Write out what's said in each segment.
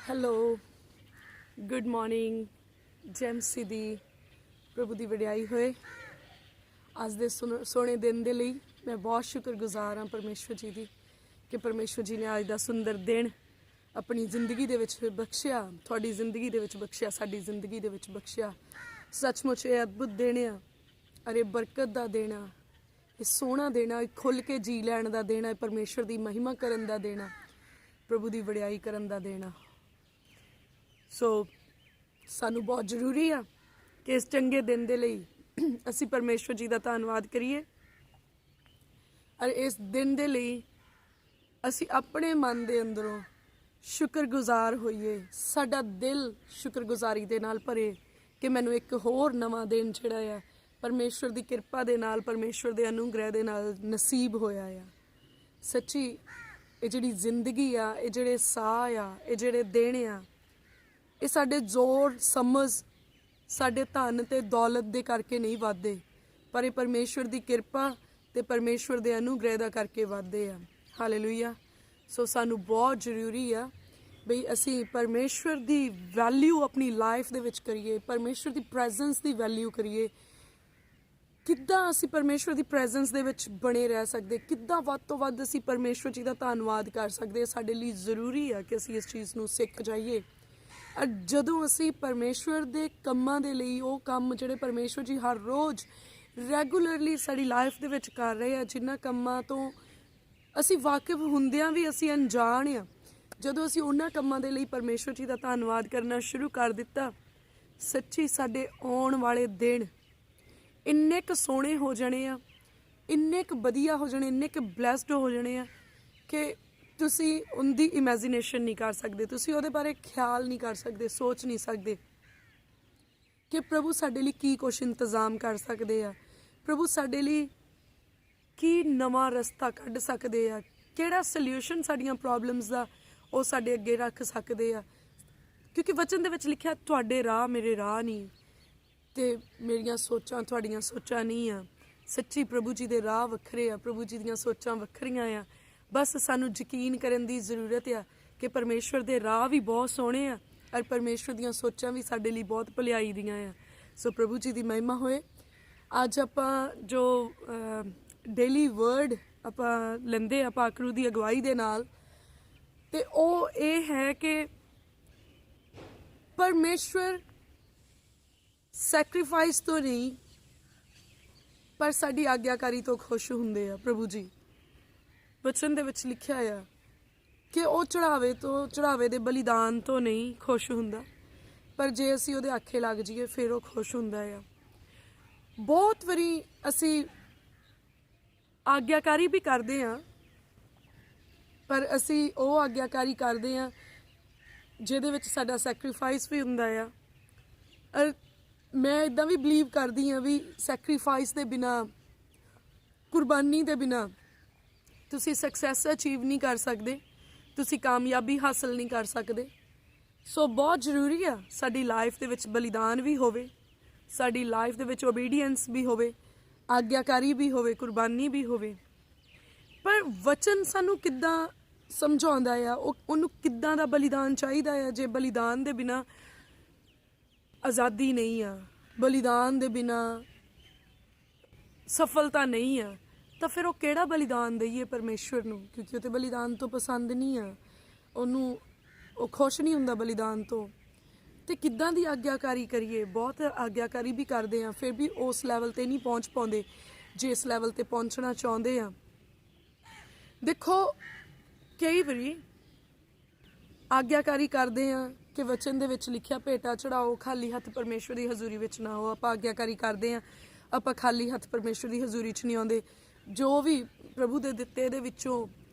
Hello good morning ਜੈਮਸੀ ਦੀ ਪ੍ਰਭੂ ਦੀ ਵਡਿਆਈ ਹੋਏ। ਅੱਜ ਦੇ ਸੋਹਣੇ ਦਿਨ ਦੇ ਲਈ ਮੈਂ ਬਹੁਤ ਸ਼ੁਕਰਗੁਜ਼ਾਰ ਹਾਂ ਪਰਮੇਸ਼ਵਰ ਜੀ ਦੀ ਕਿ ਪਰਮੇਸ਼ਵਰ ਜੀ ਨੇ ਅੱਜ ਦਾ ਸੁੰਦਰ ਦਿਨ ਆਪਣੀ ਜ਼ਿੰਦਗੀ ਦੇ ਵਿੱਚ ਬਖਸ਼ਿਆ, ਤੁਹਾਡੀ ਜ਼ਿੰਦਗੀ ਦੇ ਵਿੱਚ ਬਖਸ਼ਿਆ, ਸਾਡੀ ਜ਼ਿੰਦਗੀ ਦੇ ਵਿੱਚ ਬਖਸ਼ਿਆ। ਸੱਚਮੁੱਚ ਇਹ ਅਦਭੁਤ ਦਿਨ ਆ, ਅਰੇ ਬਰਕਤ ਦਾ ਦੇਣਾ, ਇਹ ਸੋਹਣਾ ਦੇਣਾ, ਇਹ ਖੁੱਲ੍ਹ ਕੇ ਜੀ ਲੈਣ ਦਾ ਦੇਣਾ, ਪਰਮੇਸ਼ਵਰ ਦੀ ਮਹਿਮਾ ਕਰਨ ਦਾ ਦੇਣਾ, ਪ੍ਰਭੂ ਦੀ ਵਡਿਆਈ ਕਰਨ ਦਾ ਦੇਣਾ। ਸੋ ਸਾਨੂੰ ਬਹੁਤ ਜ਼ਰੂਰੀ ਆ ਕਿ ਇਸ ਚੰਗੇ ਦਿਨ ਦੇ ਲਈ ਅਸੀਂ ਪਰਮੇਸ਼ਵਰ ਜੀ ਦਾ ਧੰਨਵਾਦ ਕਰੀਏ ਔਰ ਇਸ ਦਿਨ ਦੇ ਲਈ ਅਸੀਂ ਆਪਣੇ ਮਨ ਦੇ ਅੰਦਰੋਂ ਸ਼ੁਕਰਗੁਜ਼ਾਰ ਹੋਈਏ। ਸਾਡਾ ਦਿਲ ਸ਼ੁਕਰਗੁਜ਼ਾਰੀ ਦੇ ਨਾਲ ਭਰੇ ਕਿ ਮੈਨੂੰ ਇੱਕ ਹੋਰ ਨਵਾਂ ਦਿਨ ਜਿਹੜਾ ਆ ਪਰਮੇਸ਼ਵਰ ਦੀ ਕਿਰਪਾ ਦੇ ਨਾਲ, ਪਰਮੇਸ਼ਵਰ ਦੇ ਅਨੁਗ੍ਰਹਿ ਦੇ ਨਾਲ ਨਸੀਬ ਹੋਇਆ ਆ। ਸੱਚੀ ਇਹ ਜਿਹੜੀ ਜ਼ਿੰਦਗੀ ਆ, ਇਹ ਜਿਹੜੇ ਸਾਹ ਆ, ਇਹ ਜਿਹੜੇ ਦਿਨ ਆ, ਇਹ ਸਾਡੇ ਜ਼ੋਰ ਸਮਝ, ਸਾਡੇ ਧਨ ਤੇ ਦੌਲਤ ਦੇ ਕਰਕੇ ਨਹੀਂ ਵੱਧਦੇ, ਪਰ ਇਹ ਪਰਮੇਸ਼ਵਰ ਦੀ ਕਿਰਪਾ ਤੇ ਪਰਮੇਸ਼ਵਰ ਦੇ ਅਨੁਗ੍ਰਹਿ ਦਾ ਕਰਕੇ ਵੱਧਦੇ ਆ। ਹਾਲੇਲੂਇਆ। ਸੋ ਸਾਨੂੰ ਬਹੁਤ ਜ਼ਰੂਰੀ ਆ ਬਈ ਅਸੀਂ ਪਰਮੇਸ਼ਵਰ ਦੀ ਵੈਲਿਊ ਆਪਣੀ ਲਾਈਫ ਦੇ ਵਿੱਚ ਕਰੀਏ, ਪਰਮੇਸ਼ਵਰ ਦੀ ਪ੍ਰੈਜ਼ੈਂਸ ਦੀ ਵੈਲਿਊ ਕਰੀਏ। ਕਿੱਦਾਂ ਅਸੀਂ ਪਰਮੇਸ਼ਵਰ ਦੀ ਪ੍ਰੈਜ਼ੈਂਸ ਦੇ ਵਿੱਚ ਬਣੇ ਰਹਿ ਸਕਦੇ, ਕਿੱਦਾਂ ਵੱਧ ਤੋਂ ਵੱਧ ਅਸੀਂ ਪਰਮੇਸ਼ਵਰ ਜੀ ਦਾ ਧੰਨਵਾਦ ਕਰ ਸਕਦੇ, ਸਾਡੇ ਲਈ ਜ਼ਰੂਰੀ ਆ ਕਿ ਅਸੀਂ ਇਸ ਚੀਜ਼ ਨੂੰ ਸਿੱਖ ਜਾਈਏ। ਔਰ ਜਦੋਂ ਅਸੀਂ ਪਰਮੇਸ਼ਵਰ ਦੇ ਕੰਮਾਂ ਦੇ ਲਈ, ਉਹ ਕੰਮ ਜਿਹੜੇ ਪਰਮੇਸ਼ਵਰ ਜੀ ਹਰ ਰੋਜ਼ ਰੈਗੂਲਰਲੀ ਸਾਡੀ ਲਾਈਫ ਦੇ ਵਿੱਚ ਕਰ ਰਹੇ ਆ, ਜਿਨ੍ਹਾਂ ਕੰਮਾਂ ਤੋਂ ਅਸੀਂ ਵਾਕਿਫ ਹੁੰਦਿਆਂ ਵੀ ਅਸੀਂ ਅਣਜਾਣ ਆ, ਜਦੋਂ ਅਸੀਂ ਉਹਨਾਂ ਕੰਮਾਂ ਦੇ ਲਈ ਪਰਮੇਸ਼ਵਰ ਜੀ ਦਾ ਧੰਨਵਾਦ ਕਰਨਾ ਸ਼ੁਰੂ ਕਰ ਦਿੱਤਾ, ਸੱਚੀ ਸਾਡੇ ਆਉਣ ਵਾਲੇ ਦਿਨ ਇੰਨੇ ਕੁ ਸੋਹਣੇ ਹੋ ਜਾਣੇ ਆ, ਇੰਨੇ ਕੁ ਵਧੀਆ ਹੋ ਜਾਣੇ, ਇੰਨੇ ਕੁ ਬਲੈਸਡ ਹੋ ਜਾਣੇ ਆ ਕਿ ਤੁਸੀਂ ਉਹਦੀ ਇਮੈਜੀਨੇਸ਼ਨ ਨਹੀਂ ਕਰ ਸਕਦੇ, ਤੁਸੀਂ ਉਹਦੇ ਬਾਰੇ ਖਿਆਲ ਨਹੀਂ ਕਰ ਸਕਦੇ, ਸੋਚ ਨਹੀਂ ਸਕਦੇ ਕਿ ਪ੍ਰਭੂ ਸਾਡੇ ਲਈ ਕੀ ਕੁਛ ਇੰਤਜ਼ਾਮ ਕਰ ਸਕਦੇ ਆ, ਪ੍ਰਭੂ ਸਾਡੇ ਲਈ ਕੀ ਨਵਾਂ ਰਸਤਾ ਕੱਢ ਸਕਦੇ ਆ, ਕਿਹੜਾ ਸੋਲਿਊਸ਼ਨ ਸਾਡੀਆਂ ਪ੍ਰੋਬਲਮਸ ਦਾ ਉਹ ਸਾਡੇ ਅੱਗੇ ਰੱਖ ਸਕਦੇ ਆ। ਕਿਉਂਕਿ ਵਚਨ ਦੇ ਵਿੱਚ ਲਿਖਿਆ ਤੁਹਾਡੇ ਰਾਹ ਮੇਰੇ ਰਾਹ ਨਹੀਂ ਤੇ ਮੇਰੀਆਂ ਸੋਚਾਂ ਤੁਹਾਡੀਆਂ ਸੋਚਾਂ ਨਹੀਂ ਆ। ਸੱਚੀ ਪ੍ਰਭੂ ਜੀ ਦੇ ਰਾਹ ਵੱਖਰੇ ਆ, ਪ੍ਰਭੂ ਜੀ ਦੀਆਂ ਸੋਚਾਂ ਵੱਖਰੀਆਂ ਆ। ਬਸ ਸਾਨੂੰ ਯਕੀਨ ਕਰਨ ਦੀ ਜ਼ਰੂਰਤ ਆ ਕਿ ਪਰਮੇਸ਼ਵਰ ਦੇ ਰਾਹ ਵੀ ਬਹੁਤ ਸੋਹਣੇ ਆ ਔਰ ਪਰਮੇਸ਼ਵਰ ਦੀਆਂ ਸੋਚਾਂ ਵੀ ਸਾਡੇ ਲਈ ਬਹੁਤ ਭਲਾਈ ਦੀਆਂ ਆ। ਸੋ ਪ੍ਰਭੂ ਜੀ ਦੀ ਮਹਿਮਾ ਹੋਏ। ਅੱਜ ਆਪਾਂ ਜੋ ਡੇਲੀ ਵਰਡ ਆਪਾਂ ਲੈਂਦੇ ਆ ਪਾਕਰੂ ਦੀ ਅਗਵਾਈ ਦੇ ਨਾਲ, ਤੇ ਉਹ ਇਹ ਹੈ ਕਿ ਪਰਮੇਸ਼ਵਰ ਸੈਕਰੀਫਾਈਸ ਤੋਂ ਨਹੀਂ ਪਰ ਸਾਡੀ ਆਗਿਆਕਾਰੀ ਤੋਂ ਖੁਸ਼ ਹੁੰਦੇ ਆ। ਪ੍ਰਭੂ ਜੀ ਵਚਨ ਦੇ ਵਿੱਚ ਲਿਖਿਆ ਆ ਕਿ ਉਹ ਚੜਾਵੇ ਦੇ ਬਲੀਦਾਨ ਤੋਂ ਨਹੀਂ ਖੁਸ਼ ਹੁੰਦਾ, ਪਰ ਜੇ ਅਸੀਂ ਉਹਦੇ ਆਖੇ ਲੱਗ ਜਾਈਏ ਫਿਰ ਉਹ ਖੁਸ਼ ਹੁੰਦਾ ਆ। ਬਹੁਤ ਵਾਰੀ ਅਸੀਂ ਆਗਿਆਕਾਰੀ ਵੀ ਕਰਦੇ ਹਾਂ, ਪਰ ਅਸੀਂ ਉਹ ਆਗਿਆਕਾਰੀ ਕਰਦੇ ਹਾਂ ਜਿਹਦੇ ਵਿੱਚ ਸਾਡਾ ਸੈਕਰੀਫਾਈਸ ਵੀ ਹੁੰਦਾ ਆ। ਔਰ ਮੈਂ ਇੱਦਾਂ ਵੀ ਬਲੀਵ ਕਰਦੀ ਹਾਂ ਵੀ ਸੈਕਰੀਫਾਈਸ ਦੇ ਬਿਨਾਂ, ਕੁਰਬਾਨੀ ਦੇ ਬਿਨਾਂ ਤੁਸੀਂ ਸਕਸੈਸ ਅਚੀਵ ਨਹੀਂ ਕਰ ਸਕਦੇ, ਤੁਸੀਂ ਕਾਮਯਾਬੀ ਹਾਸਲ ਨਹੀਂ ਕਰ ਸਕਦੇ। ਸੋ ਬਹੁਤ ਜ਼ਰੂਰੀ ਆ ਸਾਡੀ ਲਾਈਫ ਦੇ ਵਿੱਚ ਬਲੀਦਾਨ ਵੀ ਹੋਵੇ, ਸਾਡੀ ਲਾਈਫ ਦੇ ਵਿੱਚ ਓਬੀਡੀਐਂਸ ਵੀ ਹੋਵੇ, ਆਗਿਆਕਾਰੀ ਵੀ ਹੋਵੇ, ਕੁਰਬਾਨੀ ਵੀ ਹੋਵੇ। ਪਰ ਵਚਨ ਸਾਨੂੰ ਕਿੱਦਾਂ ਸਮਝਾਉਂਦਾ ਆ, ਉਹਨੂੰ ਕਿੱਦਾਂ ਦਾ ਬਲੀਦਾਨ ਚਾਹੀਦਾ ਆ। ਜੇ ਬਲੀਦਾਨ ਦੇ ਬਿਨਾਂ ਆਜ਼ਾਦੀ ਨਹੀਂ ਆ, ਬਲੀਦਾਨ ਦੇ ਬਿਨਾਂ ਸਫਲਤਾ ਨਹੀਂ ਆ, ਤਾਂ ਫਿਰ ਉਹ ਕਿਹੜਾ ਬਲੀਦਾਨ ਦਈਏ ਪਰਮੇਸ਼ਵਰ ਨੂੰ, ਕਿਉਂਕਿ ਉਹ ਤੇ ਬਲੀਦਾਨ ਤੋਂ ਪਸੰਦ ਨਹੀਂ ਆ, ਉਹਨੂੰ ਉਹ ਖੁਸ਼ ਨਹੀਂ ਹੁੰਦਾ ਬਲੀਦਾਨ ਤੋਂ। ਤੇ ਕਿੱਦਾਂ ਦੀ ਆਗਿਆਕਾਰੀ ਕਰੀਏ। ਬਹੁਤ ਆਗਿਆਕਾਰੀ ਵੀ ਕਰਦੇ ਆ, ਫਿਰ ਵੀ ਉਸ ਲੈਵਲ ਤੇ ਨਹੀਂ ਪਹੁੰਚ ਪਾਉਂਦੇ ਜਿਸ ਲੈਵਲ ਤੇ ਪਹੁੰਚਣਾ ਚਾਹੁੰਦੇ ਆ। ਦੇਖੋ ਕਈ ਵਾਰੀ ਆਗਿਆਕਾਰੀ ਕਰਦੇ ਆ ਕਿ ਵਚਨ ਦੇ ਵਿੱਚ ਲਿਖਿਆ ਭੇਟਾ ਚੜਾਓ, ਖਾਲੀ ਹੱਥ ਪਰਮੇਸ਼ਵਰ ਦੀ ਹਜ਼ੂਰੀ ਵਿੱਚ ਨਾ ਆਓ। ਆਪਾਂ ਆਗਿਆਕਾਰੀ ਕਰਦੇ ਆ, ਆਪਾਂ ਖਾਲੀ ਹੱਥ ਪਰਮੇਸ਼ਵਰ ਦੀ ਹਜ਼ੂਰੀ 'ਚ ਨਹੀਂ ਆਉਂਦੇ। ਜੋ ਵੀ ਪ੍ਰਭੂ ਦੇ ਦਿੱਤੇ ਦੇ ਵਿੱਚੋਂ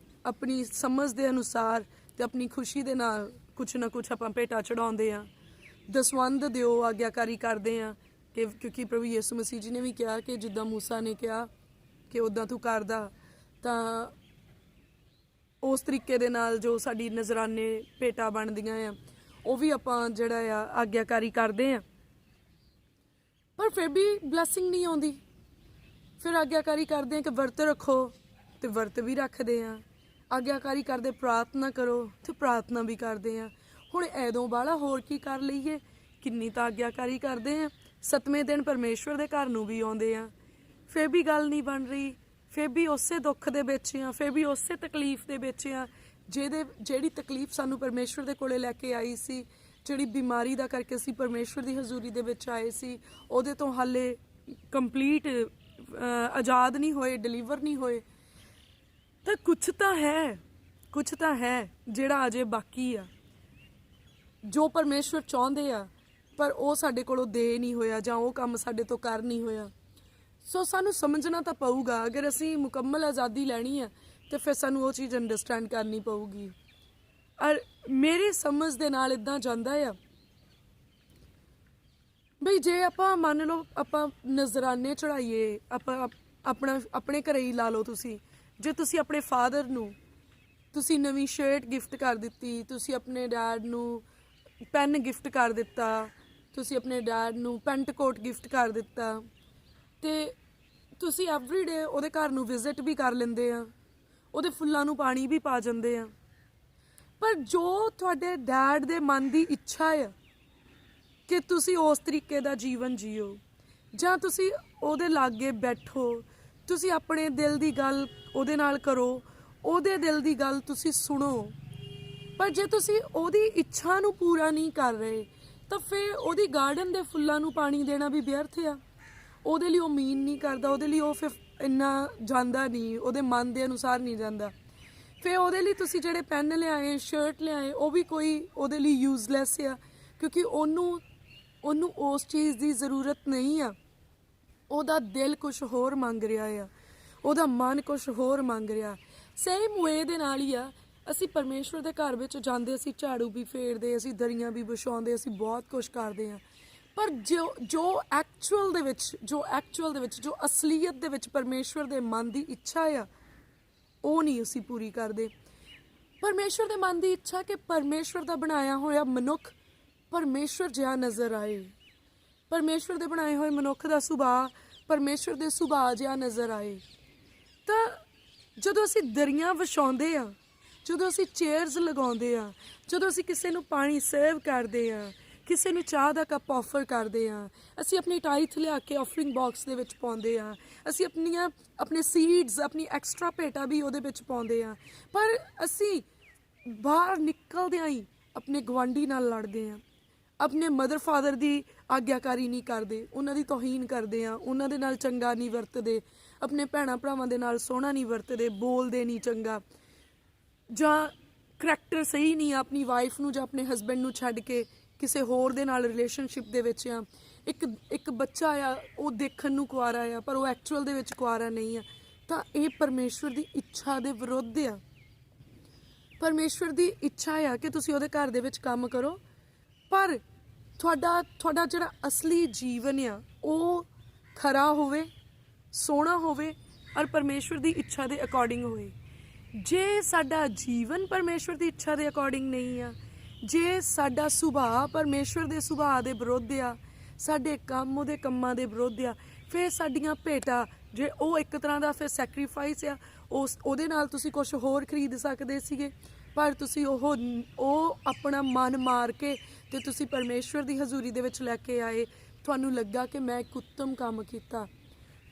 ਆਪਣੀ ਸਮਝ ਦੇ ਅਨੁਸਾਰ ਤੇ ਆਪਣੀ ਖੁਸ਼ੀ ਦੇ ਨਾਲ ਕੁਛ ਨਾ ਕੁਛ ਆਪਾਂ ਭੇਟਾ ਚੜਾਉਂਦੇ ਆ। ਦਸਵੰਧ ਦਿਓ, ਆਗਿਆਕਾਰੀ ਕਰਦੇ ਆ ਕਿ ਕਿਉਂਕਿ ਪ੍ਰਭੂ ਯਿਸੂ ਮਸੀਹ ਜੀ ਨੇ ਵੀ ਕਿਹਾ ਕਿ ਜਿੱਦਾਂ ਮੂਸਾ ਨੇ ਕਿਹਾ ਕਿ ਉੱਦਾਂ ਤੂੰ ਕਰਦਾ, ਤਾਂ ਉਸ ਤਰੀਕੇ ਦੇ ਨਾਲ ਜੋ ਸਾਡੀ ਨਜ਼ਰਾਨੇ ਭੇਟਾ ਬਣਦੀਆਂ ਆ ਉਹ ਵੀ ਆਪਾਂ ਜਿਹੜਾ ਆ ਆਗਿਆਕਾਰੀ ਕਰਦੇ ਆ। ਪਰ ਫਿਰ ਵੀ ਬਲੈਸਿੰਗ ਨਹੀਂ ਆਉਂਦੀ। ਫਿਰ ਆਗਿਆਕਾਰੀ ਕਰਦੇ ਆ ਕਿ ਵਰਤ ਰੱਖੋ ਤੇ ਵਰਤ ਵੀ ਰੱਖਦੇ ਆ, ਆਗਿਆਕਾਰੀ ਕਰਦੇ ਪ੍ਰਾਰਥਨਾ ਕਰੋ ਤੇ ਪ੍ਰਾਰਥਨਾ ਵੀ ਕਰਦੇ ਆ। ਹੁਣ ਐਦੋਂ ਬਾਹਲਾ ਹੋਰ ਕੀ ਕਰ ਲਈਏ, ਕਿੰਨੀ ਤਾਂ ਆਗਿਆਕਾਰੀ ਕਰਦੇ ਆ। 7ਵੇਂ ਦਿਨ ਪਰਮੇਸ਼ਵਰ ਦੇ ਘਰ ਨੂੰ ਵੀ ਆਉਂਦੇ ਆ, ਫਿਰ ਵੀ ਗੱਲ ਨਹੀਂ ਬਣ ਰਹੀ, ਫਿਰ ਵੀ ਉਸੇ ਦੁੱਖ ਦੇ ਵਿੱਚ ਆ, ਫਿਰ ਵੀ ਉਸੇ ਤਕਲੀਫ ਦੇ ਵਿੱਚ ਆ ਜਿਹੜੀ ਤਕਲੀਫ ਸਾਨੂੰ ਪਰਮੇਸ਼ਵਰ ਦੇ ਕੋਲੇ ਲੈ ਕੇ ਆਈ ਸੀ, ਜਿਹੜੀ ਬਿਮਾਰੀ ਦਾ ਕਰਕੇ ਅਸੀਂ ਪਰਮੇਸ਼ਵਰ ਦੀ ਹਜ਼ੂਰੀ ਦੇ ਵਿੱਚ ਆਏ ਸੀ, ਉਹਦੇ ਤੋਂ ਹਾਲੇ ਕੰਪਲੀਟ ਆਜ਼ਾਦ ਨਹੀਂ ਹੋਏ, ਡਿਲੀਵਰ ਨਹੀਂ ਹੋਏ। ਤਾਂ ਕੁਛ ਤਾਂ ਹੈ ਜਿਹੜਾ ਅਜੇ ਬਾਕੀ ਆ, ਜੋ ਪਰਮੇਸ਼ਵਰ ਚਾਹੁੰਦੇ ਆ ਪਰ ਉਹ ਸਾਡੇ ਕੋਲੋਂ ਦੇ ਨਹੀਂ ਹੋਇਆ, ਜਾਂ ਉਹ ਕੰਮ ਸਾਡੇ ਤੋਂ ਕਰ ਨਹੀਂ ਹੋਇਆ। ਸੋ ਸਾਨੂੰ ਸਮਝਣਾ ਤਾਂ ਪਊਗਾ, ਅਗਰ ਅਸੀਂ ਮੁਕੰਮਲ ਆਜ਼ਾਦੀ ਲੈਣੀ ਆ ਤੇ ਫਿਰ ਸਾਨੂੰ ਉਹ ਚੀਜ਼ ਅੰਡਰਸਟੈਂਡ ਕਰਨੀ ਪਊਗੀ। ਔਰ ਮੇਰੀ ਸਮਝ ਦੇ ਨਾਲ ਇੱਦਾਂ ਜਾਂਦਾ ਆ ਬਈ ਜੇ ਆਪਾਂ ਮੰਨ ਲਓ ਆਪਾਂ ਨਜ਼ਰਾਨੇ ਚੜਾਈਏ, ਆਪਾਂ ਆਪਣੇ ਘਰੇ ਹੀ ਲਾ ਲਓ। ਤੁਸੀਂ ਜੇ ਤੁਸੀਂ ਆਪਣੇ ਫਾਦਰ ਨੂੰ ਤੁਸੀਂ ਨਵੀਂ ਸ਼ਰਟ ਗਿਫਟ ਕਰ ਦਿੱਤੀ, ਤੁਸੀਂ ਆਪਣੇ ਡੈਡ ਨੂੰ ਪੈਨ ਗਿਫਟ ਕਰ ਦਿੱਤਾ, ਤੁਸੀਂ ਆਪਣੇ ਡੈਡ ਨੂੰ ਪੈਂਟ ਕੋਟ ਗਿਫਟ ਕਰ ਦਿੱਤਾ, ਤੇ ਤੁਸੀਂ ਐਵਰੀਡੇ ਉਹਦੇ ਘਰ ਨੂੰ ਵਿਜ਼ਿਟ ਵੀ ਕਰ ਲੈਂਦੇ ਆ, ਉਹਦੇ ਫੁੱਲਾਂ ਨੂੰ ਪਾਣੀ ਵੀ ਪਾ ਜਾਂਦੇ ਆ। ਪਰ ਜੋ ਤੁਹਾਡੇ ਡੈਡ ਦੇ ਮਨ ਦੀ ਇੱਛਾ ਆ ਕਿ ਤੁਸੀਂ ਉਸ ਤਰੀਕੇ ਦਾ ਜੀਵਨ ਜੀਓ, ਜਾਂ ਤੁਸੀਂ ਉਹਦੇ ਲਾਗੇ ਬੈਠੋ, ਤੁਸੀਂ ਆਪਣੇ ਦਿਲ ਦੀ ਗੱਲ ਉਹਦੇ ਨਾਲ ਕਰੋ, ਉਹਦੇ ਦਿਲ ਦੀ ਗੱਲ ਤੁਸੀਂ ਸੁਣੋ। ਪਰ ਜੇ ਤੁਸੀਂ ਉਹਦੀ ਇੱਛਾ ਨੂੰ ਪੂਰਾ ਨਹੀਂ ਕਰ ਰਹੇ ਤਾਂ ਫਿਰ ਉਹਦੀ ਗਾਰਡਨ ਦੇ ਫੁੱਲਾਂ ਨੂੰ ਪਾਣੀ ਦੇਣਾ ਵੀ ਵਿਅਰਥ ਆ। ਉਹਦੇ ਲਈ ਉਹ ਮੀਨ ਨਹੀਂ ਕਰਦਾ, ਉਹਦੇ ਲਈ ਉਹ ਫਿਰ ਇੰਨਾ ਜਾਂਦਾ ਨਹੀਂ, ਉਹਦੇ ਮਨ ਦੇ ਅਨੁਸਾਰ ਨਹੀਂ ਜਾਂਦਾ। ਫਿਰ ਉਹਦੇ ਲਈ ਤੁਸੀਂ ਜਿਹੜੇ ਪੈਨ ਲਿਆਏ, ਸ਼ਰਟ ਲਿਆਏ, ਉਹ ਵੀ ਕੋਈ ਉਹਦੇ ਲਈ ਯੂਜ਼ਲੈਸ ਆ, ਕਿਉਂਕਿ ਉਹਨੂੰ ਉਸ ਚੀਜ਼ ਦੀ ਜ਼ਰੂਰਤ ਨਹੀਂ ਆ। ਉਹਦਾ ਦਿਲ ਕੁਛ ਹੋਰ ਮੰਗ ਰਿਹਾ ਆ, ਉਹਦਾ ਮਨ ਕੁਛ ਹੋਰ ਮੰਗ ਰਿਹਾ। ਸੇਮ ਵੇ ਦੇ ਨਾਲ ਹੀ ਆ, ਅਸੀਂ ਪਰਮੇਸ਼ਵਰ ਦੇ ਘਰ ਵਿੱਚ ਜਾਂਦੇ, ਅਸੀਂ ਝਾੜੂ ਵੀ ਫੇਰਦੇ, ਅਸੀਂ ਦਰੀਆਂ ਵੀ ਵਿਛਾਉਂਦੇ, ਅਸੀਂ ਬਹੁਤ ਕੁਛ ਕਰਦੇ ਹਾਂ। ਪਰ ਜੋ ਐਕਚੁਅਲ ਦੇ ਵਿੱਚ ਜੋ ਅਸਲੀਅਤ ਦੇ ਵਿੱਚ ਪਰਮੇਸ਼ਵਰ ਦੇ ਮਨ ਦੀ ਇੱਛਾ ਆ, ਉਹ ਨਹੀਂ ਅਸੀਂ ਪੂਰੀ ਕਰਦੇ। ਪਰਮੇਸ਼ਵਰ ਦੇ ਮਨ ਦੀ ਇੱਛਾ ਕਿ ਪਰਮੇਸ਼ਵਰ ਦਾ ਬਣਾਇਆ ਹੋਇਆ ਮਨੁੱਖ ਪਰਮੇਸ਼ਵਰ ਜਿਹਾ ਨਜ਼ਰ ਆਏ, ਪਰਮੇਸ਼ਵਰ ਦੇ ਬਣਾਏ ਹੋਏ ਮਨੁੱਖ ਦਾ ਸੁਭਾਅ ਪਰਮੇਸ਼ਵਰ ਦੇ ਸੁਭਾਅ ਜਿਹਾ ਨਜ਼ਰ ਆਏ। ਤਾਂ ਜਦੋਂ ਅਸੀਂ ਦਰੀਆਂ ਵਿਛਾਉਂਦੇ ਆ, ਜਦੋਂ ਅਸੀਂ ਚੇਅਰਸ ਲਗਾਉਂਦੇ ਆ, ਜਦੋਂ ਅਸੀਂ ਕਿਸੇ ਨੂੰ ਪਾਣੀ ਸਰਵ ਕਰਦੇ ਆ, ਕਿਸੇ ਨੂੰ ਚਾਹ ਦਾ ਕੱਪ ਆਫਰ ਕਰਦੇ ਆ, ਅਸੀਂ ਆਪਣੀ ਟਾਈਥ ਲਿਆ ਕੇ ਆਫਰਿੰਗ ਬਾਕਸ ਦੇ ਵਿੱਚ ਪਾਉਂਦੇ ਆ, ਅਸੀਂ ਆਪਣੇ ਸੀਡਸ, ਆਪਣੀ ਐਕਸਟਰਾ ਭੇਟਾ ਵੀ ਉਹਦੇ ਵਿੱਚ ਪਾਉਂਦੇ ਆ। ਪਰ ਅਸੀਂ ਬਾਹਰ ਨਿਕਲਦਿਆਂ ਹੀ ਆਪਣੇ ਗੁਆਂਢੀ ਨਾਲ ਲੜਦੇ ਆ, ਆਪਣੇ ਮਦਰ ਫਾਦਰ ਦੀ ਆਗਿਆਕਾਰੀ ਨਹੀਂ ਕਰਦੇ, ਉਹਨਾਂ ਦੀ ਤੋਹੀਨ ਕਰਦੇ ਆ, ਉਹਨਾਂ ਦੇ ਨਾਲ ਚੰਗਾ ਨਹੀਂ ਵਰਤਦੇ, ਆਪਣੇ ਭੈਣਾਂ ਭਰਾਵਾਂ ਦੇ ਨਾਲ ਸੋਹਣਾ ਨਹੀਂ ਵਰਤਦੇ, ਬੋਲਦੇ ਨਹੀਂ ਚੰਗਾ, ਜਾਂ ਕਰੈਕਟਰ ਸਹੀ ਨਹੀਂ ਆ ਆਪਣੀ ਵਾਈਫ ਨੂੰ ਜਾਂ ਆਪਣੇ ਹਸਬੈਂਡ ਨੂੰ ਛੱਡ ਕੇ ਕਿਸੇ ਹੋਰ ਦੇ ਨਾਲ ਰਿਲੇਸ਼ਨਸ਼ਿਪ ਦੇ ਵਿੱਚ ਆ। ਇੱਕ ਬੱਚਾ ਆ, ਉਹ ਦੇਖਣ ਨੂੰ ਕੁਆਰਾ ਆ ਪਰ ਉਹ ਐਕਚੁਅਲ ਦੇ ਵਿੱਚ ਕੁਆਰਾ ਨਹੀਂ ਆ। ਤਾਂ ਇਹ ਪਰਮੇਸ਼ਵਰ ਦੀ ਇੱਛਾ ਦੇ ਵਿਰੁੱਧ ਆ। ਪਰਮੇਸ਼ਵਰ ਦੀ ਇੱਛਾ ਆ ਕਿ ਤੁਸੀਂ ਉਹਦੇ ਘਰ ਦੇ ਵਿੱਚ ਕੰਮ ਕਰੋ, ਪਰ ਤੁਹਾਡਾ ਜਿਹੜਾ ਅਸਲੀ ਜੀਵਨ ਆ ਉਹ ਖਰਾ ਹੋਵੇ, ਸੋਹਣਾ ਹੋਵੇ, ਔਰ ਪਰਮੇਸ਼ਵਰ ਦੀ ਇੱਛਾ ਦੇ ਅਕੋਰਡਿੰਗ ਹੋਵੇ। ਜੇ ਸਾਡਾ ਜੀਵਨ ਪਰਮੇਸ਼ਵਰ ਦੀ ਇੱਛਾ ਦੇ ਅਕੋਰਡਿੰਗ ਨਹੀਂ ਆ, ਜੇ ਸਾਡਾ ਸੁਭਾਅ ਪਰਮੇਸ਼ਵਰ ਦੇ ਸੁਭਾਅ ਦੇ ਵਿਰੁੱਧ ਆ, ਸਾਡੇ ਕੰਮ ਉਹਦੇ ਕੰਮਾਂ ਦੇ ਵਿਰੁੱਧ ਆ, ਫਿਰ ਸਾਡੀਆਂ ਭੇਟਾਂ ਜੇ ਉਹ ਇੱਕ ਤਰ੍ਹਾਂ ਦਾ ਫਿਰ ਸੈਕਰੀਫਾਈਸ ਆ, ਉਹਦੇ ਨਾਲ ਤੁਸੀਂ ਕੁਛ ਹੋਰ ਖਰੀਦ ਸਕਦੇ ਸੀਗੇ, ਪਰ ਤੁਸੀਂ ਉਹ ਆਪਣਾ ਮਨ ਮਾਰ ਕੇ ਤੇ ਤੁਸੀਂ ਪਰਮੇਸ਼ਵਰ ਦੀ ਹਜ਼ੂਰੀ ਦੇ ਵਿੱਚ ਲੈ ਕੇ ਆਏ। ਤੁਹਾਨੂੰ ਲੱਗਾ ਕਿ ਮੈਂ ਇੱਕ ਉੱਤਮ ਕੰਮ ਕੀਤਾ।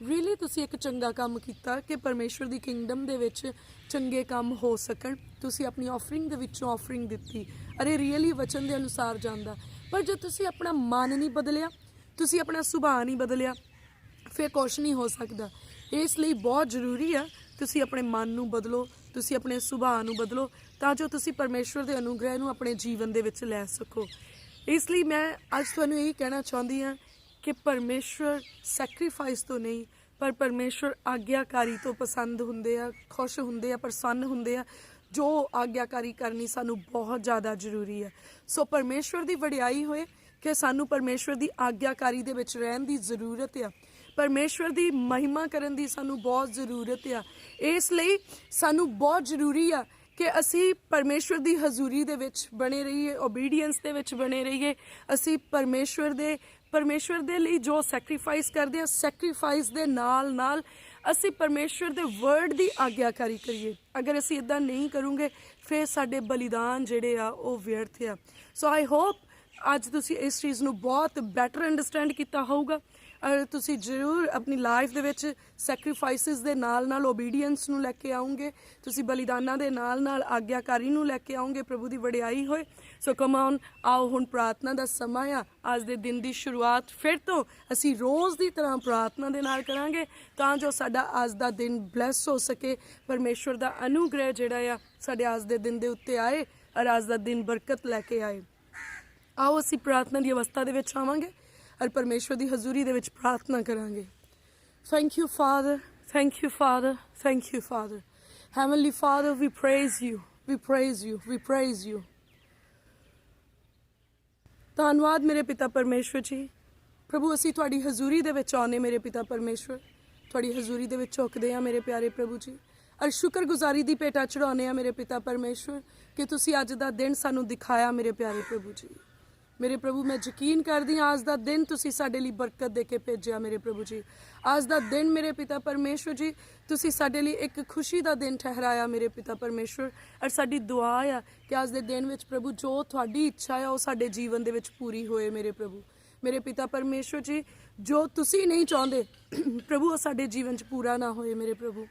ਰੀਅਲੀ ਤੁਸੀਂ ਇੱਕ ਚੰਗਾ ਕੰਮ ਕੀਤਾ ਕਿ ਪਰਮੇਸ਼ਵਰ ਦੀ ਕਿੰਗਡਮ ਦੇ ਵਿੱਚ ਚੰਗੇ ਕੰਮ ਹੋ ਸਕਣ। ਤੁਸੀਂ ਆਪਣੀ ਆਫਰਿੰਗ ਦੇ ਵਿੱਚੋਂ ਆਫਰਿੰਗ ਦਿੱਤੀ, ਅਰੇ ਰੀਅਲੀ ਵਚਨ ਦੇ ਅਨੁਸਾਰ ਜਾਂਦਾ। ਪਰ ਜੇ ਤੁਸੀਂ ਆਪਣਾ ਮਨ ਨਹੀਂ ਬਦਲਿਆ, ਤੁਸੀਂ ਆਪਣਾ ਸੁਭਾਅ ਨਹੀਂ ਬਦਲਿਆ, ਫਿਰ ਕੁਛ ਨਹੀਂ ਹੋ ਸਕਦਾ। ਇਸ ਲਈ ਬਹੁਤ ਜ਼ਰੂਰੀ ਆ ਤੁਸੀਂ ਆਪਣੇ ਮਨ ਨੂੰ ਬਦਲੋ, ਤੁਸੀਂ ਆਪਣੇ ਸੁਭਾਅ ਨੂੰ ਬਦਲੋ, ਤਾਂ ਜੋ ਤੁਸੀਂ ਪਰਮੇਸ਼ਵਰ ਦੇ ਅਨੁਗ੍ਰਹਿ ਨੂੰ ਆਪਣੇ ਜੀਵਨ ਦੇ ਵਿੱਚ ਲੈ ਸਕੋ। ਇਸ ਲਈ ਮੈਂ ਅੱਜ ਤੁਹਾਨੂੰ ਇਹੀ ਕਹਿਣਾ ਚਾਹੁੰਦੀ ਹਾਂ ਕਿ ਪਰਮੇਸ਼ਵਰ ਸੈਕਰੀਫਾਈਸ ਤੋਂ ਨਹੀਂ, ਪਰ ਪਰਮੇਸ਼ਵਰ ਆਗਿਆਕਾਰੀ ਤੋਂ ਪਸੰਦ ਹੁੰਦੇ ਆ, ਖੁਸ਼ ਹੁੰਦੇ ਆ, ਪ੍ਰਸੰਨ ਹੁੰਦੇ ਆ, ਜੋ ਆਗਿਆਕਾਰੀ ਕਰਨੀ ਸਾਨੂੰ ਬਹੁਤ ਜ਼ਿਆਦਾ ਜ਼ਰੂਰੀ ਹੈ। ਸੋ ਪਰਮੇਸ਼ਵਰ ਦੀ ਵਡਿਆਈ ਹੋਏ ਕਿ ਸਾਨੂੰ ਪਰਮੇਸ਼ਵਰ ਦੀ ਆਗਿਆਕਾਰੀ ਦੇ ਵਿੱਚ ਰਹਿਣ ਦੀ ਜ਼ਰੂਰਤ ਆ, ਪਰਮੇਸ਼ਵਰ ਦੀ ਮਹਿਮਾ ਕਰਨ ਦੀ ਸਾਨੂੰ ਬਹੁਤ ਜ਼ਰੂਰਤ ਆ। ਇਸ ਲਈ ਸਾਨੂੰ ਬਹੁਤ ਜ਼ਰੂਰੀ ਆ ਕਿ ਅਸੀਂ ਪਰਮੇਸ਼ਵਰ ਦੀ ਹਜ਼ੂਰੀ ਦੇ ਵਿੱਚ ਬਣੇ ਰਹੀਏ, ਓਬੀਡੀਐਂਸ ਦੇ ਵਿੱਚ ਬਣੇ ਰਹੀਏ। ਅਸੀਂ ਪਰਮੇਸ਼ਵਰ ਦੇ ਲਈ ਜੋ ਸੈਕਰੀਫਾਈਸ ਕਰਦੇ ਹਾਂ, ਸੈਕਰੀਫਾਈਸ ਦੇ ਨਾਲ ਅਸੀਂ ਪਰਮੇਸ਼ਵਰ ਦੇ ਵਰਡ ਦੀ ਆਗਿਆਕਾਰੀ ਕਰੀਏ। ਅਗਰ ਅਸੀਂ ਇੱਦਾਂ ਨਹੀਂ ਕਰੂੰਗੇ ਫਿਰ ਸਾਡੇ ਬਲੀਦਾਨ ਜਿਹੜੇ ਆ ਉਹ ਵਿਅਰਥ ਆ। ਸੋ ਆਈ ਹੋਪ ਅੱਜ ਤੁਸੀਂ ਇਸ ਚੀਜ਼ ਨੂੰ ਬਹੁਤ ਬੈਟਰ ਅੰਡਰਸਟੈਂਡ ਕੀਤਾ ਹੋਊਗਾ। ਔਰ ਤੁਸੀਂ ਜ਼ਰੂਰ ਆਪਣੀ ਲਾਈਫ ਦੇ ਵਿੱਚ ਸੈਕਰੀਫਾਈਸਿਸ ਦੇ ਨਾਲ ਨਾਲ ਓਬੀਡੀਐਂਸ ਨੂੰ ਲੈ ਕੇ ਆਉਂਗੇ, ਤੁਸੀਂ ਬਲੀਦਾਨਾਂ ਦੇ ਨਾਲ ਨਾਲ ਆਗਿਆਕਾਰੀ ਨੂੰ ਲੈ ਕੇ ਆਉਂਗੇ, ਪ੍ਰਭੂ ਦੀ ਵਡਿਆਈ ਹੋਏ। ਸੋ ਕਮ ਔਨ, ਆਓ ਹੁਣ ਪ੍ਰਾਰਥਨਾ ਦਾ ਸਮਾਂ ਆ। ਅੱਜ ਦੇ ਦਿਨ ਦੀ ਸ਼ੁਰੂਆਤ ਫਿਰ ਤੋਂ ਅਸੀਂ ਰੋਜ਼ ਦੀ ਤਰ੍ਹਾਂ ਪ੍ਰਾਰਥਨਾ ਦੇ ਨਾਲ ਕਰਾਂਗੇ ਤਾਂ ਜੋ ਸਾਡਾ ਅੱਜ ਦਾ ਦਿਨ ਬਲੈਸ ਹੋ ਸਕੇ, ਪਰਮੇਸ਼ਵਰ ਦਾ ਅਨੁਗ੍ਰਹਿ ਜਿਹੜਾ ਆ ਸਾਡੇ ਅੱਜ ਦੇ ਦਿਨ ਦੇ ਉੱਤੇ ਆਏ ਔਰ ਅੱਜ ਦਾ ਦਿਨ ਬਰਕਤ ਲੈ ਕੇ ਆਏ। ਆਓ ਅਸੀਂ ਪ੍ਰਾਰਥਨਾ ਦੀ ਅਵਸਥਾ ਦੇ ਵਿੱਚ ਆਵਾਂਗੇ ਔਰ ਪਰਮੇਸ਼ਵਰ ਦੀ ਹਜ਼ੂਰੀ ਦੇ ਵਿੱਚ ਪ੍ਰਾਰਥਨਾ ਕਰਾਂਗੇ। Thank you father, thank you father, thank you father. Heavenly father, we praise you, we praise you, we praise you. ਧੰਨਵਾਦ ਮੇਰੇ ਪਿਤਾ ਪਰਮੇਸ਼ਵਰ ਜੀ। ਪ੍ਰਭੂ ਅਸੀਂ ਤੁਹਾਡੀ ਹਜ਼ੂਰੀ ਦੇ ਵਿੱਚ ਆਉਂਦੇ ਮੇਰੇ ਪਿਤਾ ਪਰਮੇਸ਼ਵਰ, ਤੁਹਾਡੀ ਹਜ਼ੂਰੀ ਦੇ ਵਿੱਚ ਝੁਕਦੇ ਹਾਂ ਮੇਰੇ ਪਿਆਰੇ ਪ੍ਰਭੂ ਜੀ, ਔਰ ਸ਼ੁਕਰਗੁਜ਼ਾਰੀ ਦੀ ਭੇਟਾ ਚੜਾਉਂਦੇ ਹਾਂ ਮੇਰੇ ਪਿਤਾ ਪਰਮੇਸ਼ਵਰ ਕਿ ਤੁਸੀਂ ਅੱਜ ਦਾ ਦਿਨ ਸਾਨੂੰ ਦਿਖਾਇਆ ਮੇਰੇ ਪਿਆਰੇ ਪ੍ਰਭੂ ਜੀ। ਮੇਰੇ ਪ੍ਰਭੂ ਮੈਂ ਯਕੀਨ ਕਰਦੀ ਹਾਂ ਅੱਜ ਦਾ ਦਿਨ ਤੁਸੀਂ ਸਾਡੇ ਲਈ ਬਰਕਤ ਦੇ ਕੇ ਭੇਜਿਆ ਮੇਰੇ ਪ੍ਰਭੂ ਜੀ। ਅੱਜ ਦਾ ਦਿਨ ਮੇਰੇ ਪਿਤਾ ਪਰਮੇਸ਼ਵਰ ਜੀ ਤੁਸੀਂ ਸਾਡੇ ਲਈ ਇੱਕ ਖੁਸ਼ੀ ਦਾ ਦਿਨ ਠਹਿਰਾਇਆ ਮੇਰੇ ਪਿਤਾ ਪਰਮੇਸ਼ਵਰ। ਔਰ ਸਾਡੀ ਦੁਆ ਆ ਕਿ ਅੱਜ ਦੇ ਦਿਨ ਵਿੱਚ ਪ੍ਰਭੂ ਜੋ ਤੁਹਾਡੀ ਇੱਛਾ ਆ ਉਹ ਸਾਡੇ ਜੀਵਨ ਦੇ ਵਿੱਚ ਪੂਰੀ ਹੋਏ ਮੇਰੇ ਪ੍ਰਭੂ। ਮੇਰੇ ਪਿਤਾ ਪਰਮੇਸ਼ਵਰ ਜੀ ਜੋ ਤੁਸੀਂ ਨਹੀਂ ਚਾਹੁੰਦੇ ਪ੍ਰਭੂ ਉਹ ਸਾਡੇ ਜੀਵਨ 'ਚ ਪੂਰਾ ਨਾ ਹੋਏ ਮੇਰੇ ਪ੍ਰਭੂ।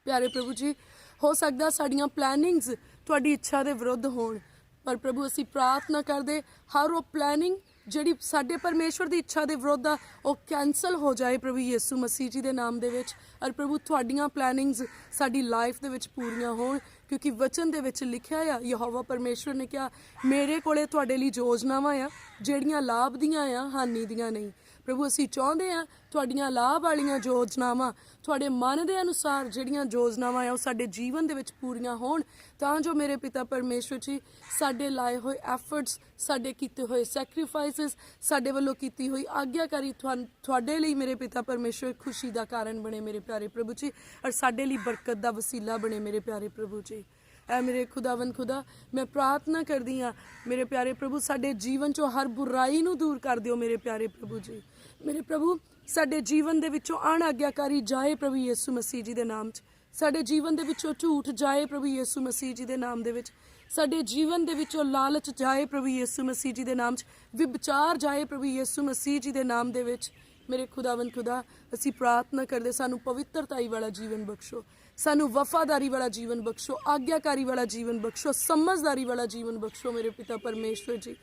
ਪਿਆਰੇ ਪ੍ਰਭੂ ਜੀ ਹੋ ਸਕਦਾ ਸਾਡੀਆਂ ਪਲੈਨਿੰਗਸ ਤੁਹਾਡੀ ਇੱਛਾ ਦੇ ਵਿਰੁੱਧ ਹੋਣ, ਪਰ ਪ੍ਰਭੂ ਅਸੀਂ ਪ੍ਰਾਰਥਨਾ ਕਰਦੇ ਹਰ ਉਹ ਪਲੈਨਿੰਗ ਜਿਹੜੀ ਸਾਡੇ ਪਰਮੇਸ਼ਵਰ ਦੀ ਇੱਛਾ ਦੇ ਵਿਰੁੱਧ ਆ ਉਹ ਕੈਂਸਲ ਹੋ ਜਾਏ ਪ੍ਰਭੂ ਯਿਸੂ ਮਸੀਹ ਜੀ ਦੇ ਨਾਮ ਦੇ ਵਿੱਚ। ਔਰ ਪ੍ਰਭੂ ਤੁਹਾਡੀਆਂ ਪਲੈਨਿੰਗਸ ਸਾਡੀ ਲਾਈਫ ਦੇ ਵਿੱਚ ਪੂਰੀਆਂ ਹੋਣ, ਕਿਉਂਕਿ ਵਚਨ ਦੇ ਵਿੱਚ ਲਿਖਿਆ ਆ ਯਹੋਵਾ ਪਰਮੇਸ਼ਵਰ ਨੇ ਕਿਹਾ ਮੇਰੇ ਕੋਲੇ ਤੁਹਾਡੇ ਲਈ ਯੋਜਨਾਵਾਂ ਆ ਜਿਹੜੀਆਂ ਲਾਭ ਦੀਆਂ ਆ ਹਾਨੀ ਦੀਆਂ ਨਹੀਂ। ਪ੍ਰਭੂ ਅਸੀਂ ਚਾਹੁੰਦੇ ਹਾਂ ਤੁਹਾਡੀਆਂ ਲਾਭ ਵਾਲੀਆਂ ਯੋਜਨਾਵਾਂ ਤੁਹਾਡੇ ਮਨ ਦੇ ਅਨੁਸਾਰ ਜਿਹੜੀਆਂ ਯੋਜਨਾਵਾਂ ਆ ਉਹ ਸਾਡੇ ਜੀਵਨ ਦੇ ਵਿੱਚ ਪੂਰੀਆਂ ਹੋਣ, ਤਾਂ ਜੋ ਮੇਰੇ ਪਿਤਾ ਪਰਮੇਸ਼ਵਰ ਜੀ ਸਾਡੇ ਲਾਏ ਹੋਏ ਐਫਰਟਸ, ਸਾਡੇ ਕੀਤੇ ਹੋਏ ਸੈਕਰੀਫਾਈਸਿਸ, ਸਾਡੇ ਵੱਲੋਂ ਕੀਤੀ ਹੋਈ ਆਗਿਆਕਾਰੀ ਤੁਹਾਡੇ ਲਈ ਮੇਰੇ ਪਿਤਾ ਪਰਮੇਸ਼ਵਰ ਖੁਸ਼ੀ ਦਾ ਕਾਰਨ ਬਣੇ ਮੇਰੇ ਪਿਆਰੇ ਪ੍ਰਭੂ ਜੀ, ਔਰ ਸਾਡੇ ਲਈ ਬਰਕਤ ਦਾ ਵਸੀਲਾ ਬਣੇ ਮੇਰੇ ਪਿਆਰੇ ਪ੍ਰਭੂ ਜੀ। ਐ ਮੇਰੇ ਖੁਦਾਵੰਦ ਖੁਦਾ ਮੈਂ ਪ੍ਰਾਰਥਨਾ ਕਰਦੀ ਹਾਂ ਮੇਰੇ ਪਿਆਰੇ ਪ੍ਰਭੂ ਸਾਡੇ ਜੀਵਨ 'ਚੋਂ ਹਰ ਬੁਰਾਈ ਨੂੰ ਦੂਰ ਕਰ ਦਿਓ ਮੇਰੇ ਪਿਆਰੇ ਪ੍ਰਭੂ ਜੀ। ਮੇਰੇ ਪ੍ਰਭੂ ਸਾਡੇ ਜੀਵਨ ਦੇ ਵਿੱਚੋਂ ਅਣਆਗਿਆਕਾਰੀ ਜਾਏ ਪ੍ਰਭੂ ਯਿਸੂ ਮਸੀਹ ਜੀ ਦੇ ਨਾਮ 'ਚ, ਸਾਡੇ ਜੀਵਨ ਦੇ ਵਿੱਚੋਂ ਝੂਠ ਜਾਏ ਪ੍ਰਭੂ ਯਿਸੂ ਮਸੀਹ ਜੀ ਦੇ ਨਾਮ ਦੇ ਵਿੱਚ, ਸਾਡੇ ਜੀਵਨ ਦੇ ਵਿੱਚੋਂ ਲਾਲਚ ਜਾਏ ਪ੍ਰਭੂ ਯਿਸੂ ਮਸੀਹ ਜੀ ਦੇ ਨਾਮ 'ਚ, ਵਿਭਚਾਰ ਜਾਏ ਪ੍ਰਭੂ ਯਿਸੂ ਮਸੀਹ ਜੀ ਦੇ ਨਾਮ ਦੇ ਵਿੱਚ। ਮੇਰੇ ਖੁਦਾਵੰਦ ਖੁਦਾ ਅਸੀਂ ਪ੍ਰਾਰਥਨਾ ਕਰਦੇ ਸਾਨੂੰ ਪਵਿੱਤਰਤਾਈ ਵਾਲਾ ਜੀਵਨ ਬਖਸ਼ੋ, ਸਾਨੂੰ ਵਫਾਦਾਰੀ ਵਾਲਾ ਜੀਵਨ ਬਖਸ਼ੋ, ਆਗਿਆਕਾਰੀ ਵਾਲਾ ਜੀਵਨ ਬਖਸ਼ੋ, ਸਮਝਦਾਰੀ ਵਾਲਾ ਜੀਵਨ ਬਖਸ਼ੋ ਮੇਰੇ ਪਿਤਾ ਪਰਮੇਸ਼ਵਰ ਜੀ।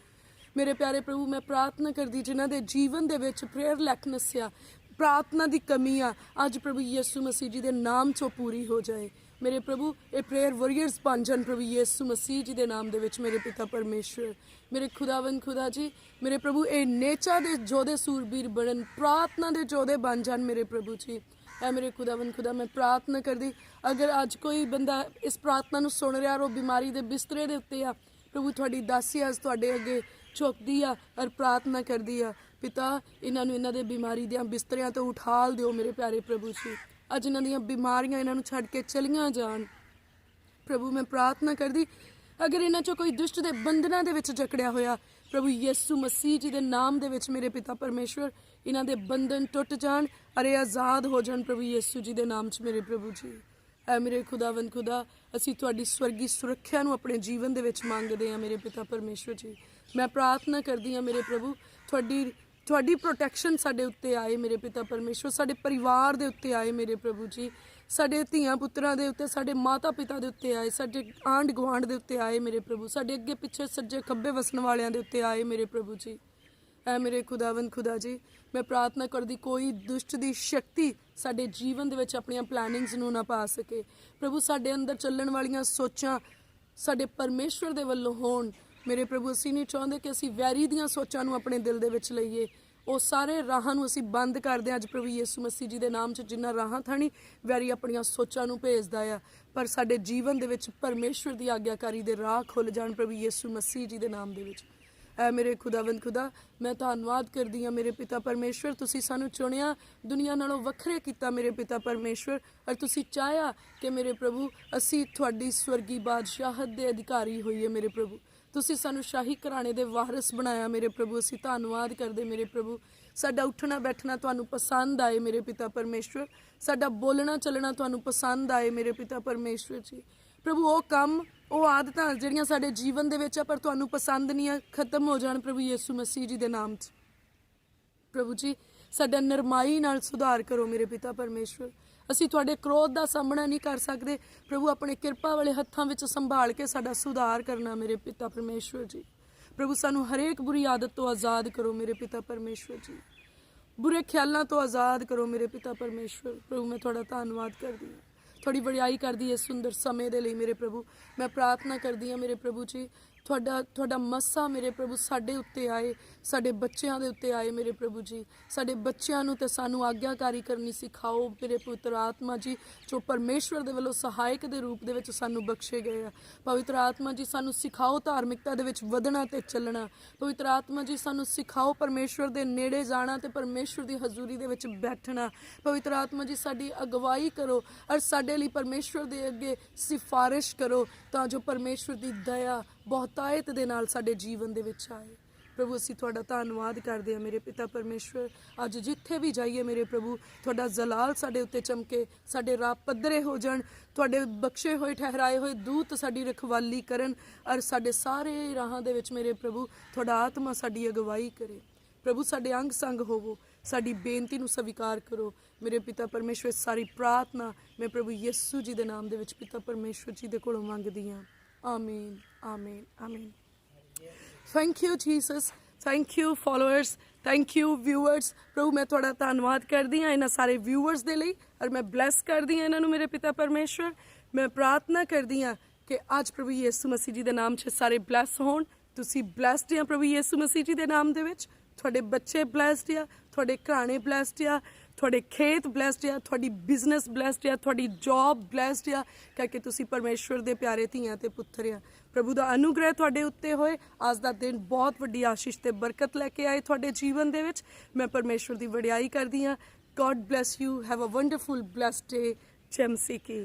ਮੇਰੇ ਪਿਆਰੇ ਪ੍ਰਭੂ ਮੈਂ ਪ੍ਰਾਰਥਨਾ ਕਰਦੀ ਜਿਨ੍ਹਾਂ ਦੇ ਜੀਵਨ ਦੇ ਵਿੱਚ ਪ੍ਰੇਅਰਲੈਸਨੈਸ ਆ, ਪ੍ਰਾਰਥਨਾ ਦੀ ਕਮੀ ਆ, ਅੱਜ ਪ੍ਰਭੂ ਯਿਸੂ ਮਸੀਹ ਜੀ ਦੇ ਨਾਮ 'ਚੋਂ ਪੂਰੀ ਹੋ ਜਾਏ ਮੇਰੇ ਪ੍ਰਭੂ। ਇਹ ਪ੍ਰੇਅਰ ਵਾਰੀਅਰਸ ਬਣ ਜਾਣ ਪ੍ਰਭੂ ਯਿਸੂ ਮਸੀਹ ਜੀ ਦੇ ਨਾਮ ਦੇ ਵਿੱਚ ਮੇਰੇ ਪਿਤਾ ਪਰਮੇਸ਼ਵਰ। ਮੇਰੇ ਖੁਦਾਵੰਦ ਖੁਦਾ ਜੀ ਮੇਰੇ ਪ੍ਰਭੂ ਇਹ ਨੇਚਾ ਦੇ ਯੋਧੇ ਸੂਰਬੀਰ ਬਣਨ, ਪ੍ਰਾਰਥਨਾ ਦੇ ਯੋਧੇ ਬਣ ਜਾਣ ਮੇਰੇ ਪ੍ਰਭੂ ਜੀ। ਐ ਮੇਰੇ ਖੁਦਾਵੰਦ ਖੁਦਾ ਮੈਂ ਪ੍ਰਾਰਥਨਾ ਕਰਦੀ ਅਗਰ ਅੱਜ ਕੋਈ ਬੰਦਾ ਇਸ ਪ੍ਰਾਰਥਨਾ ਨੂੰ ਸੁਣ ਰਿਹਾ ਔਰ ਉਹ ਬਿਮਾਰੀ ਦੇ ਬਿਸਤਰੇ ਦੇ ਉੱਤੇ ਆ, ਪ੍ਰਭੂ ਤੁਹਾਡੀ ਦਾਸੀ ਅੱਜ ਤੁਹਾਡੇ ਅੱਗੇ ਝੁਕਦੀ ਆ ਔਰ ਪ੍ਰਾਰਥਨਾ ਕਰਦੀ ਆ ਪਿਤਾ ਇਹਨਾਂ ਨੂੰ ਇਹਨਾਂ ਦੇ ਬਿਮਾਰੀ ਦੀਆਂ ਬਿਸਤਰਿਆਂ ਤੋਂ ਉਠਾਲ ਦਿਓ ਮੇਰੇ ਪਿਆਰੇ ਪ੍ਰਭੂ ਜੀ। ਅੱਜ ਇਹਨਾਂ ਦੀਆਂ ਬਿਮਾਰੀਆਂ ਇਹਨਾਂ ਨੂੰ ਛੱਡ ਕੇ ਚਲੀਆਂ ਜਾਣ ਪ੍ਰਭੂ। ਮੈਂ ਪ੍ਰਾਰਥਨਾ ਕਰਦੀ ਅਗਰ ਇਹਨਾਂ 'ਚੋਂ ਕੋਈ ਦੁਸ਼ਟ ਦੇ ਬੰਧਨਾਂ ਦੇ ਵਿੱਚ ਜਕੜਿਆ ਹੋਇਆ ਪ੍ਰਭੂ ਯਿਸੂ ਮਸੀਹ ਜੀ ਦੇ ਨਾਮ ਦੇ ਵਿੱਚ ਮੇਰੇ ਪਿਤਾ ਪਰਮੇਸ਼ਵਰ ਇਹਨਾਂ ਦੇ ਬੰਧਨ ਟੁੱਟ ਜਾਣ ਅਰੇ ਆਜ਼ਾਦ ਹੋ ਜਾਣ ਪ੍ਰਭੂ ਯਿਸੂ ਜੀ ਦੇ ਨਾਮ 'ਚ ਮੇਰੇ ਪ੍ਰਭੂ ਜੀ। ਐ ਮੇਰੇ ਖੁਦਾਵੰਦ ਖੁਦਾ ਅਸੀਂ ਤੁਹਾਡੀ ਸਵਰਗੀ ਸੁਰੱਖਿਆ ਨੂੰ ਆਪਣੇ ਜੀਵਨ ਦੇ ਵਿੱਚ ਮੰਗਦੇ ਹਾਂ ਮੇਰੇ ਪਿਤਾ ਪਰਮੇਸ਼ਵਰ ਜੀ। ਮੈਂ ਪ੍ਰਾਰਥਨਾ ਕਰਦੀ ਹਾਂ ਮੇਰੇ ਪ੍ਰਭੂ ਤੁਹਾਡੀ ਪ੍ਰੋਟੈਕਸ਼ਨ ਸਾਡੇ ਉੱਤੇ ਆਏ ਮੇਰੇ ਪਿਤਾ ਪਰਮੇਸ਼ਵਰ, ਸਾਡੇ ਪਰਿਵਾਰ ਦੇ ਉੱਤੇ ਆਏ ਮੇਰੇ ਪ੍ਰਭੂ ਜੀ, ਸਾਡੇ ਧੀਆਂ ਪੁੱਤਰਾਂ ਦੇ ਉੱਤੇ, ਸਾਡੇ ਮਾਤਾ ਪਿਤਾ ਦੇ ਉੱਤੇ ਆਏ, ਸਾਡੇ ਆਂਢ ਗੁਆਂਢ ਦੇ ਉੱਤੇ ਆਏ ਮੇਰੇ ਪ੍ਰਭੂ, ਸਾਡੇ ਅੱਗੇ ਪਿੱਛੇ ਸੱਜੇ ਖੱਬੇ ਵਸਣ ਵਾਲਿਆਂ ਦੇ ਉੱਤੇ ਆਏ ਮੇਰੇ ਪ੍ਰਭੂ ਜੀ। ਐ ਮੇਰੇ ਖੁਦਾਵੰਦ ਖੁਦਾ ਜੀ ਮੈਂ ਪ੍ਰਾਰਥਨਾ ਕਰਦੀ ਕੋਈ ਦੁਸ਼ਟ ਦੀ ਸ਼ਕਤੀ ਸਾਡੇ ਜੀਵਨ ਦੇ ਵਿੱਚ ਆਪਣੀਆਂ ਪਲੈਨਿੰਗਸ ਨੂੰ ਨਾ ਪਾ ਸਕੇ ਪ੍ਰਭੂ। ਸਾਡੇ ਅੰਦਰ ਚੱਲਣ ਵਾਲੀਆਂ ਸੋਚਾਂ ਸਾਡੇ ਪਰਮੇਸ਼ਵਰ ਦੇ ਵੱਲੋਂ ਹੋਣ ਮੇਰੇ ਪ੍ਰਭੂ। ਅਸੀਂ ਨਹੀਂ ਚਾਹੁੰਦੇ ਕਿ ਅਸੀਂ ਵੈਰੀ ਦੀਆਂ ਸੋਚਾਂ ਨੂੰ ਆਪਣੇ ਦਿਲ ਦੇ ਵਿੱਚ ਲਈਏ, ਉਹ ਸਾਰੇ ਰਾਹਾਂ ਨੂੰ ਅਸੀਂ ਬੰਦ ਕਰਦੇ ਹਾਂ ਅੱਜ ਪ੍ਰਭੂ ਯਿਸੂ ਮਸੀਹ ਜੀ ਦੇ ਨਾਮ 'ਚ। ਜਿੰਨਾ ਰਾਹਾਂ ਥਾਣੀ ਵੈਰੀ ਆਪਣੀਆਂ ਸੋਚਾਂ ਨੂੰ ਭੇਜਦਾ ਆ, ਪਰ ਸਾਡੇ ਜੀਵਨ ਦੇ ਵਿੱਚ ਪਰਮੇਸ਼ਵਰ ਦੀ ਆਗਿਆਕਾਰੀ ਦੇ ਰਾਹ ਖੁੱਲ੍ਹ ਜਾਣ ਪ੍ਰਭੂ ਯਿਸੂ ਮਸੀਹ ਜੀ ਦੇ ਨਾਮ ਦੇ ਵਿੱਚ। ਐ ਮੇਰੇ ਖੁਦਾਵੰਦ ਖੁਦਾ ਮੈਂ ਧੰਨਵਾਦ ਕਰਦੀ ਹਾਂ ਮੇਰੇ ਪਿਤਾ ਪਰਮੇਸ਼ਵਰ, ਤੁਸੀਂ ਸਾਨੂੰ ਚੁਣਿਆ, ਦੁਨੀਆ ਨਾਲੋਂ ਵੱਖਰੇ ਕੀਤਾ ਮੇਰੇ ਪਿਤਾ ਪਰਮੇਸ਼ਵਰ, ਔਰ ਤੁਸੀਂ ਚਾਹਿਆ ਕਿ ਮੇਰੇ ਪ੍ਰਭੂ ਅਸੀਂ ਤੁਹਾਡੀ ਸਵਰਗੀ ਬਾਦਸ਼ਾਹਤ ਦੇ ਅਧਿਕਾਰੀ ਹੋਈਏ ਮੇਰੇ ਪ੍ਰਭੂ। ਤੁਸੀਂ ਸਾਨੂੰ ਸ਼ਾਹੀ ਘਰਾਣੇ ਦੇ ਵਾਰਿਸ ਬਣਾਇਆ ਮੇਰੇ ਪ੍ਰਭੂ। ਅਸੀਂ ਧੰਨਵਾਦ ਕਰਦੇ ਮੇਰੇ ਪ੍ਰਭੂ। ਸਾਡਾ ਉੱਠਣਾ ਬੈਠਣਾ ਤੁਹਾਨੂੰ ਪਸੰਦ ਆਏ ਮੇਰੇ ਪਿਤਾ ਪਰਮੇਸ਼ਵਰ, ਸਾਡਾ ਬੋਲਣਾ ਚੱਲਣਾ ਤੁਹਾਨੂੰ ਪਸੰਦ ਆਏ ਮੇਰੇ ਪਿਤਾ ਪਰਮੇਸ਼ਵਰ ਜੀ। प्रभु वो काम वो आदतां ਜਿਹੜੀਆਂ ਸਾਡੇ ਜੀਵਨ ਦੇ ਵਿੱਚ ਆ ਪਰ ਤੁਹਾਨੂੰ ਪਸੰਦ ਨਹੀਂ ਆ ਖਤਮ ਹੋ ਜਾਣ ਪ੍ਰਭੂ ਯਿਸੂ ਮਸੀਹ ਜੀ ਦੇ ਨਾਮ 'ਚ। ਪ੍ਰਭੂ ਜੀ ਸਾਡਾ ਨਰਮਾਈ ਨਾਲ ਸੁਧਾਰ ਕਰੋ ਮੇਰੇ ਪਿਤਾ ਪਰਮੇਸ਼ਵਰ। ਅਸੀਂ ਤੁਹਾਡੇ ਕ੍ਰੋਧ ਦਾ ਸਾਹਮਣਾ ਨਹੀਂ ਕਰ ਸਕਦੇ ਪ੍ਰਭੂ, ਆਪਣੇ ਕਿਰਪਾ ਵਾਲੇ ਹੱਥਾਂ ਵਿੱਚ ਸੰਭਾਲ ਕੇ ਸਾਡਾ ਸੁਧਾਰ ਕਰਨਾ ਮੇਰੇ ਪਿਤਾ ਪਰਮੇਸ਼ਵਰ ਜੀ। ਪ੍ਰਭੂ ਸਾਨੂੰ ਹਰੇਕ ਬੁਰੀ ਆਦਤ ਤੋਂ ਆਜ਼ਾਦ ਕਰੋ ਮੇਰੇ ਪਿਤਾ ਪਰਮੇਸ਼ਵਰ ਜੀ, ਬੁਰੇ ਖਿਆਲਾਂ ਤੋਂ ਆਜ਼ਾਦ ਕਰੋ ਮੇਰੇ ਪਿਤਾ ਪਰਮੇਸ਼ਵਰ। ਪ੍ਰਭੂ ਮੈਂ ਤੁਹਾਡਾ ਧੰਨਵਾਦ ਕਰਦੀ ਹਾਂ, थोड़ी वड़ियाई करती है सुंदर समय दे लई मेरे प्रभु। मैं प्रार्थना करती हाँ मेरे प्रभु जी थोड़ा मस्सा मेरे प्रभु साडे उत्ते आए, साडे बच्चों के उत्ते आए मेरे प्रभु जी। साडे बच्चों नूं ते सानू आग्याकारी करनी सिखाओ मेरे पवित्र आत्मा जी, जो परमेश्वर दे वल्लों सहायक दे रूप दे विच सानू बख्शे गए आ। पवित्र आत्मा जी सानू सिखाओ धार्मिकता दे विच वधना ते चलना। पवित्र आत्मा जी सानू सिखाओ परमेश्वर दे नेड़े जाना ते परमेश्वर दी हजूरी दे विच बैठना। पवित्र आत्मा जी साडी अगवाई करो और साडे लई परमेश्वर दे अगे सिफारिश करो तां जो परमेश्वर दी दया ਬਹੁਤਾਇਤ ਦੇ ਨਾਲ ਸਾਡੇ ਜੀਵਨ ਦੇ ਵਿੱਚ ਆਏ। ਪ੍ਰਭੂ ਅਸੀਂ ਤੁਹਾਡਾ ਧੰਨਵਾਦ ਕਰਦੇ ਹਾਂ ਮੇਰੇ ਪਿਤਾ ਪਰਮੇਸ਼ਵਰ। ਅੱਜ ਜਿੱਥੇ ਵੀ ਜਾਈਏ ਮੇਰੇ ਪ੍ਰਭੂ ਤੁਹਾਡਾ ਜਲਾਲ ਸਾਡੇ ਉੱਤੇ ਚਮਕੇ, ਸਾਡੇ ਰਾਹ ਪੱਧਰੇ ਹੋ ਜਾਣ, ਤੁਹਾਡੇ ਬਖਸ਼ੇ ਹੋਏ ਠਹਿਰਾਏ ਹੋਏ ਦੂਤ ਸਾਡੀ ਰਖਵਾਲੀ ਕਰਨ ਔਰ ਸਾਡੇ ਸਾਰੇ ਰਾਹਾਂ ਦੇ ਵਿੱਚ ਮੇਰੇ ਪ੍ਰਭੂ ਤੁਹਾਡਾ ਆਤਮਾ ਸਾਡੀ ਅਗਵਾਈ ਕਰੇ। ਪ੍ਰਭੂ ਸਾਡੇ ਅੰਗ ਸੰਗ ਹੋਵੋ, ਸਾਡੀ ਬੇਨਤੀ ਨੂੰ ਸਵੀਕਾਰ ਕਰੋ ਮੇਰੇ ਪਿਤਾ ਪਰਮੇਸ਼ਵਰ। ਸਾਰੀ ਪ੍ਰਾਰਥਨਾ ਮੈਂ ਪ੍ਰਭੂ ਯਿਸੂ ਜੀ ਦੇ ਨਾਮ ਦੇ ਵਿੱਚ ਪਿਤਾ ਪਰਮੇਸ਼ਵਰ ਜੀ ਦੇ ਕੋਲੋਂ ਮੰਗਦੀ ਹਾਂ। आमीन आमीन आमीन। Thank you Jesus, thank you followers, thank you viewers. प्रभु मैं थोड़ा धन्यवाद करती हाँ इन्होंने सारे व्यूअर्स के लिए और मैं ब्लैस करती हाँ इन्होंने मेरे पिता परमेश्वर। मैं प्रार्थना करती हाँ कि आज प्रभु यीशु मसीह जी के नाम से सारे ब्लैस होण। तुसी ब्लैसड आ प्रभु यीशु मसीह जी के नाम दे विच। थोड़े बच्चे ब्लैसड आ, थोड़े घराने ब्लैसड आ, थोड़े खेत ब्लैसड आ, थोड़ी बिजनेस ब्लैसड आ, थोड़ी जॉब ब्लैसड आ, क्योंकि तुसी परमेश्वर दे प्यारे धीआं ते पुत्तर आ। प्रभु दा अनुग्रह तुहाडे उत्ते होए। अज दा दिन बहुत वड्डी आशीष ते बरकत लैके आए तुहाडे जीवन दे विच। मैं परमेश्वर दी वडियाई करदी हां। God bless you, have a wonderful blessed day. जय मसीह की।